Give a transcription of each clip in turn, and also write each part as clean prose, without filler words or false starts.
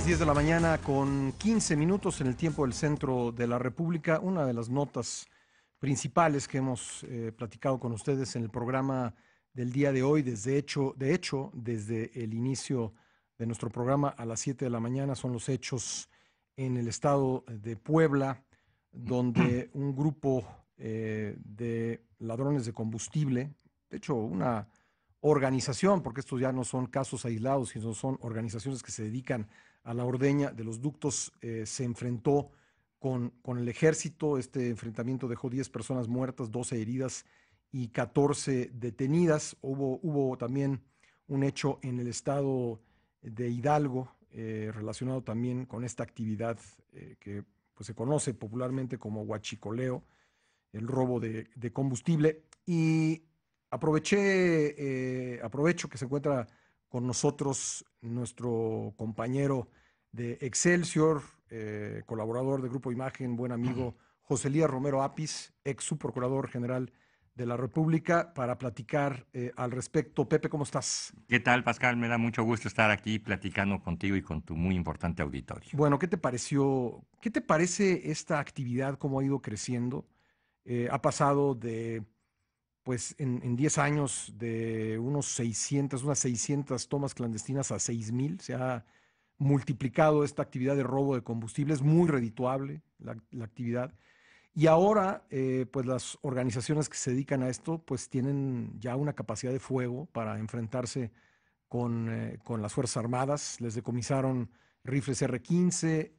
10 de la mañana con 15 minutos en el tiempo del centro de la República. Una de las notas principales que hemos platicado con ustedes en el programa del día de hoy, desde el inicio de nuestro programa a las 7 de la mañana, son los hechos en el estado de Puebla, donde un grupo de ladrones de combustible, de hecho una organización, porque estos ya no son casos aislados, sino son organizaciones que se dedican a la ordeña de los ductos, se enfrentó con el ejército. Este enfrentamiento dejó 10 personas muertas, 12 heridas y 14 detenidas. Hubo también un hecho en el estado de Hidalgo relacionado también con esta actividad que pues, se conoce popularmente como huachicoleo, el robo de combustible. Y aprovecho que se encuentra con nosotros nuestro compañero de Excelsior, colaborador de Grupo Imagen, buen amigo José Elías Romero Apis, ex subprocurador general de la República, para platicar al respecto. Pepe, ¿cómo estás? ¿Qué tal, Pascal? Me da mucho gusto estar aquí platicando contigo y con tu muy importante auditorio. Bueno, ¿qué te pareció? ¿Qué te parece esta actividad, cómo ha ido creciendo? Ha pasado pues en 10 años de unas 600 tomas clandestinas a 6,000. Se ha multiplicado esta actividad de robo de combustible, es muy redituable la actividad. Y ahora, pues las organizaciones que se dedican a esto, pues tienen ya una capacidad de fuego para enfrentarse con las Fuerzas Armadas. Les decomisaron rifles R-15,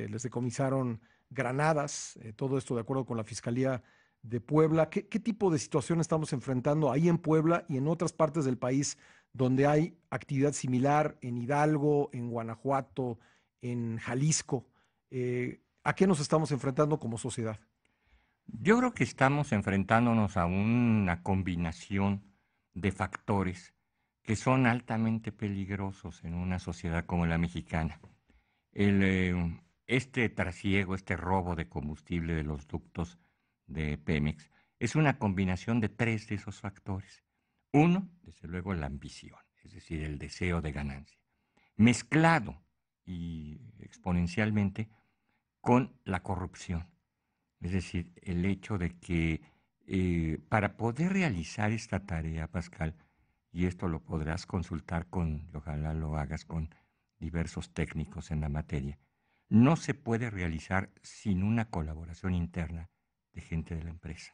les decomisaron granadas, todo esto de acuerdo con la Fiscalía de Puebla. ¿Qué tipo de situación estamos enfrentando ahí en Puebla y en otras partes del país donde hay actividad similar, en Hidalgo, en Guanajuato, en Jalisco? ¿A qué nos estamos enfrentando como sociedad? Yo creo que estamos enfrentándonos a una combinación de factores que son altamente peligrosos en una sociedad como la mexicana. Este trasiego, este robo de combustible de los ductos de Pemex, es una combinación de tres de esos factores. Uno, desde luego, la ambición, es decir, el deseo de ganancia, mezclado y exponencialmente con la corrupción. Es decir, el hecho de que para poder realizar esta tarea, Pascal, y esto lo podrás consultar y ojalá lo hagas con diversos técnicos en la materia, no se puede realizar sin una colaboración interna de gente de la empresa.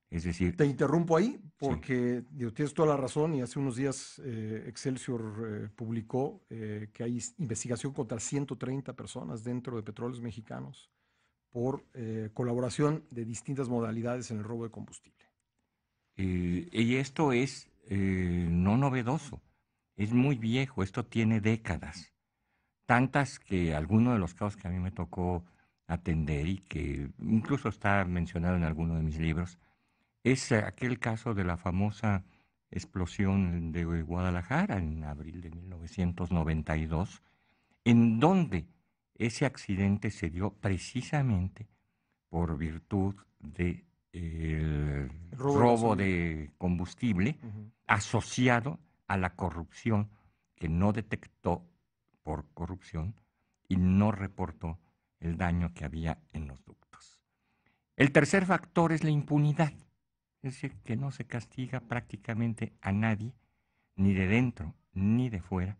Es decir, Te interrumpo ahí sí. porque digo, tienes toda la razón y hace unos días Excelsior publicó que hay investigación contra 130 personas dentro de Petróleos Mexicanos por colaboración de distintas modalidades en el robo de combustible. Y esto es no novedoso, es muy viejo, esto tiene décadas. Tantas que alguno de los casos que a mí me tocó atender y que incluso está mencionado en alguno de mis libros, es aquel caso de la famosa explosión de Guadalajara en abril de 1992, en donde ese accidente se dio precisamente por virtud de el El robo de robo gasolina. de combustible Ujú. asociado a la corrupción que no detectó por corrupción y no reportó el daño que había en los ductos. El tercer factor es la impunidad, es decir, que no se castiga prácticamente a nadie, ni de dentro ni de fuera,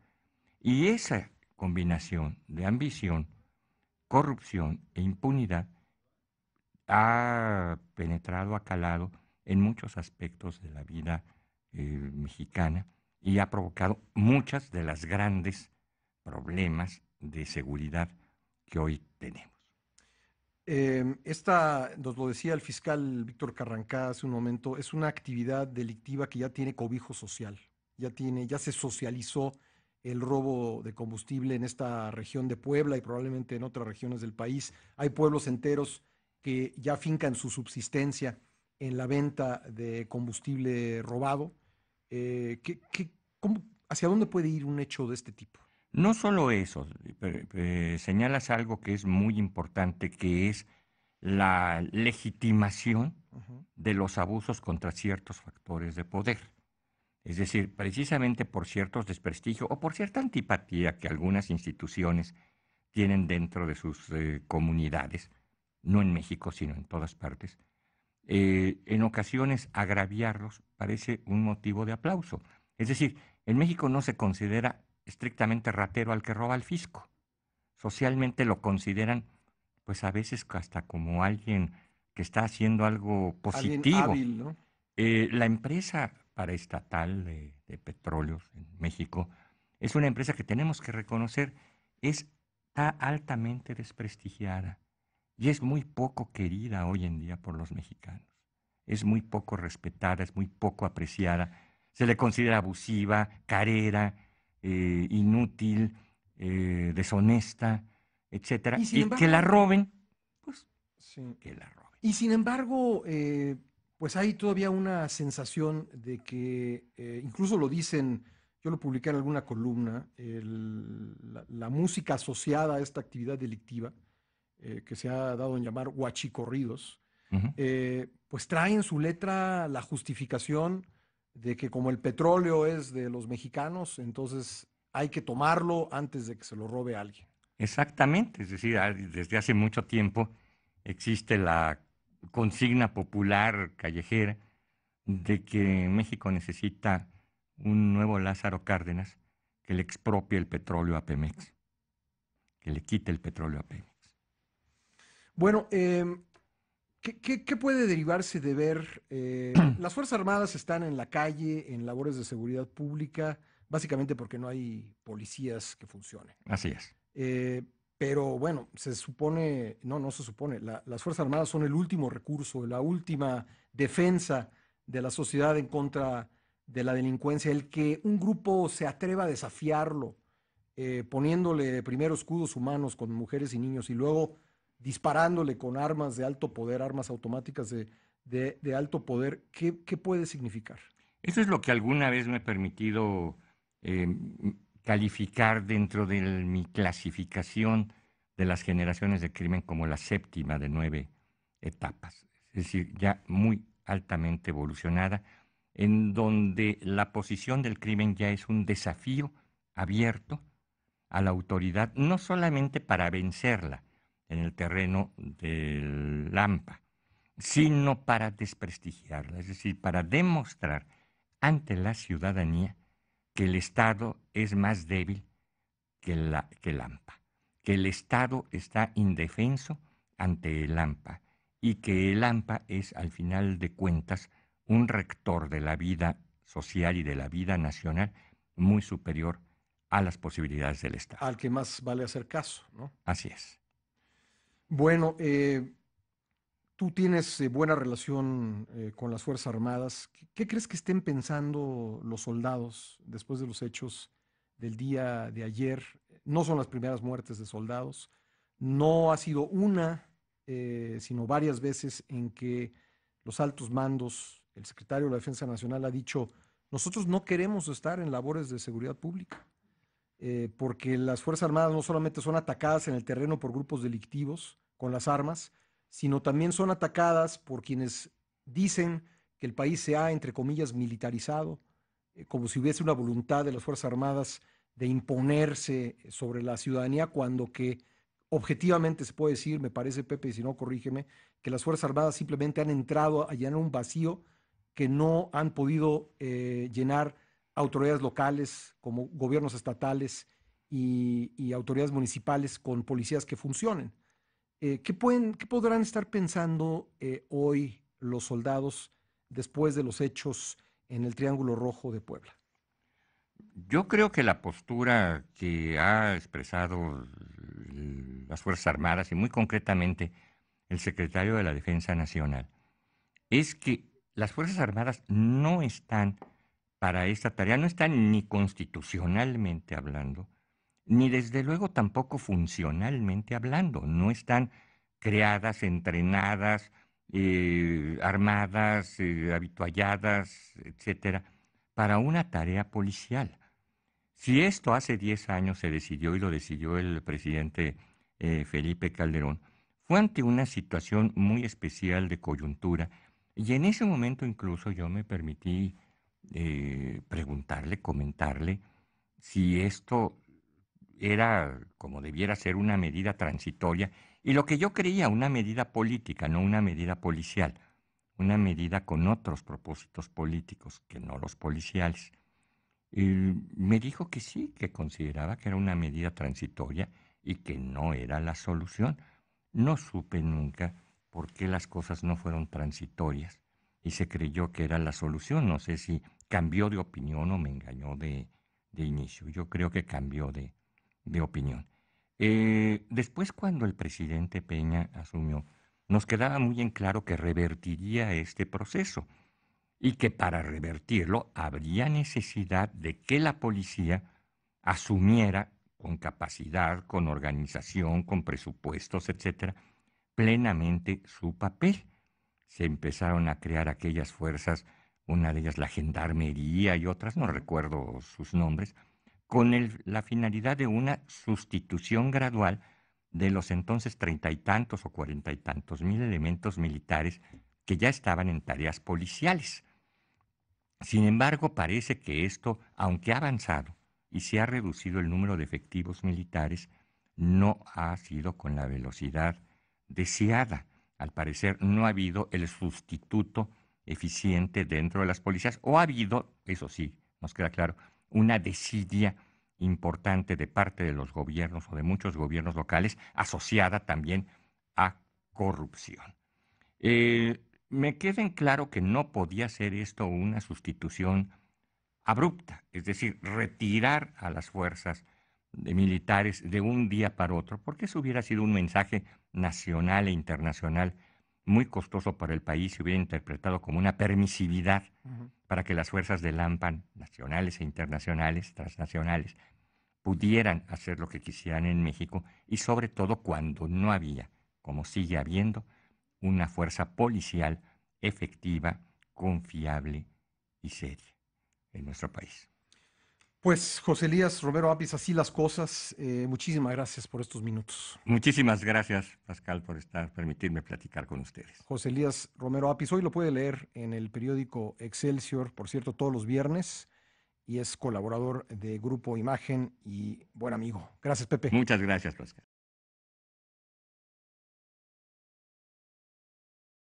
y esa combinación de ambición, corrupción e impunidad ha penetrado, ha calado en muchos aspectos de la vida mexicana y ha provocado muchas de las grandes problemas de seguridad que hoy tenemos. Esta, nos lo decía el fiscal Víctor Carrancá hace un momento, es una actividad delictiva que ya tiene cobijo social, ya se socializó el robo de combustible en esta región de Puebla y probablemente en otras regiones del país. Hay pueblos enteros que ya fincan su subsistencia en la venta de combustible robado. Eh, ¿qué- qué- ¿Hacia dónde puede ir un hecho de este tipo? No solo eso, señalas algo que es muy importante, que es la legitimación Ujú. de los abusos contra ciertos factores de poder. Es decir, precisamente por ciertos desprestigios o por cierta antipatía que algunas instituciones tienen dentro de sus comunidades, no en México, sino en todas partes, en ocasiones agraviarlos parece un motivo de aplauso. Es decir, en México no se considera estrictamente ratero al que roba al fisco. Socialmente lo consideran, pues a veces hasta como alguien que está haciendo algo Alguien positivo. hábil, ¿no? La empresa paraestatal de petróleos en México es una empresa que tenemos que reconocer está altamente desprestigiada y es muy poco querida hoy en día por los mexicanos. Es muy poco respetada, es muy poco apreciada. Se le considera abusiva, carera, inútil, deshonesta, etcétera. Y sin Y que la embargo, roben, pues sí. que la roben. Y sin embargo, pues hay todavía una sensación de que, incluso lo dicen, yo lo publiqué en alguna columna, la música asociada a esta actividad delictiva, que se ha dado en llamar huachicorridos, Ujú. pues trae en su letra la justificación de que como el petróleo es de los mexicanos, entonces hay que tomarlo antes de que se lo robe alguien. Exactamente, es decir, desde hace mucho tiempo existe la consigna popular callejera de que México necesita un nuevo Lázaro Cárdenas que le expropie el petróleo a Pemex, que le quite el petróleo a Pemex. Bueno, ¿qué puede derivarse de ver? Las Fuerzas Armadas están en la calle, en labores de seguridad pública, básicamente porque no hay policías que funcionen. Así es. Eh, pero bueno, se supone, no se supone, las Fuerzas Armadas son el último recurso, la última defensa de la sociedad en contra de la delincuencia. El que un grupo se atreva a desafiarlo, poniéndole primero escudos humanos con mujeres y niños y luego disparándole con armas de alto poder, armas automáticas de alto poder, ¿qué puede significar? Eso es lo que alguna vez me he permitido eh, calificar dentro de mi clasificación de las generaciones de crimen como la séptima de 9 etapas. Es decir, ya muy altamente evolucionada, en donde la posición del crimen ya es un desafío abierto a la autoridad, no solamente para vencerla en el terreno del AMPA, sino para desprestigiarla, es decir, para demostrar ante la ciudadanía que el Estado es más débil que el AMPA, que el Estado está indefenso ante el AMPA y que el AMPA es, al final de cuentas, un rector de la vida social y de la vida nacional muy superior a las posibilidades del Estado. Al que más vale hacer caso, ¿no? Así es. Bueno, tú tienes buena relación con las Fuerzas Armadas. ¿Qué crees que estén pensando los soldados después de los hechos del día de ayer? No son las primeras muertes de soldados. No ha sido una, sino varias veces en que los altos mandos, el secretario de la Defensa Nacional ha dicho, nosotros no queremos estar en labores de seguridad pública, porque las Fuerzas Armadas no solamente son atacadas en el terreno por grupos delictivos con las armas, sino también son atacadas por quienes dicen que el país se ha, entre comillas, militarizado, como si hubiese una voluntad de las Fuerzas Armadas de imponerse sobre la ciudadanía, cuando que objetivamente se puede decir, me parece, Pepe, y si no, corrígeme, que las Fuerzas Armadas simplemente han entrado a llenar un vacío que no han podido llenar autoridades locales, como gobiernos estatales y autoridades municipales con policías que funcionen. ¿Qué podrán estar pensando hoy los soldados después de los hechos en el Triángulo Rojo de Puebla? Yo creo que la postura que ha expresado las Fuerzas Armadas y muy concretamente el secretario de la Defensa Nacional es que las Fuerzas Armadas no están para esta tarea, no están ni constitucionalmente hablando, ni desde luego tampoco funcionalmente hablando, no están creadas, entrenadas, armadas, habitualladas, etcétera, para una tarea policial. Si esto hace 10 años se decidió y lo decidió el presidente Felipe Calderón, fue ante una situación muy especial de coyuntura y en ese momento incluso yo me permití preguntarle, comentarle si esto era como debiera ser una medida transitoria y lo que yo creía una medida política, no una medida policial, una medida con otros propósitos políticos que no los policiales. Me dijo que sí, que consideraba que era una medida transitoria y que no era la solución. No supe nunca por qué las cosas no fueron transitorias y se creyó que era la solución. No sé si cambió de opinión o me engañó de inicio. Yo creo que cambió de opinión. Después, cuando el presidente Peña asumió, nos quedaba muy en claro que revertiría este proceso y que para revertirlo habría necesidad de que la policía asumiera con capacidad, con organización, con presupuestos, etcétera, plenamente su papel. Se empezaron a crear aquellas fuerzas, una de ellas la gendarmería y otras, no recuerdo sus nombres, con la finalidad de una sustitución gradual de los entonces 30 y tantos o 40 y tantos mil elementos militares que ya estaban en tareas policiales. Sin embargo, parece que esto, aunque ha avanzado y se ha reducido el número de efectivos militares, no ha sido con la velocidad deseada. Al parecer no ha habido el sustituto eficiente dentro de las policías, o ha habido, eso sí, nos queda claro, una desidia importante de parte de los gobiernos o de muchos gobiernos locales, asociada también a corrupción. Me queda en claro que no podía ser esto una sustitución abrupta, es decir, retirar a las fuerzas militares de un día para otro, porque eso hubiera sido un mensaje nacional e internacional muy costoso para el país, se hubiera interpretado como una permisividad para que las fuerzas del AMPAN, nacionales e internacionales, transnacionales, pudieran hacer lo que quisieran en México y sobre todo cuando no había, como sigue habiendo, una fuerza policial efectiva, confiable y seria en nuestro país. Pues José Elías Romero Apis, así las cosas. Muchísimas gracias por estos minutos. Muchísimas gracias, Pascal, por permitirme platicar con ustedes. José Elías Romero Apis, hoy lo puede leer en el periódico Excelsior, por cierto, todos los viernes, y es colaborador de Grupo Imagen y buen amigo. Gracias, Pepe. Muchas gracias, Pascal.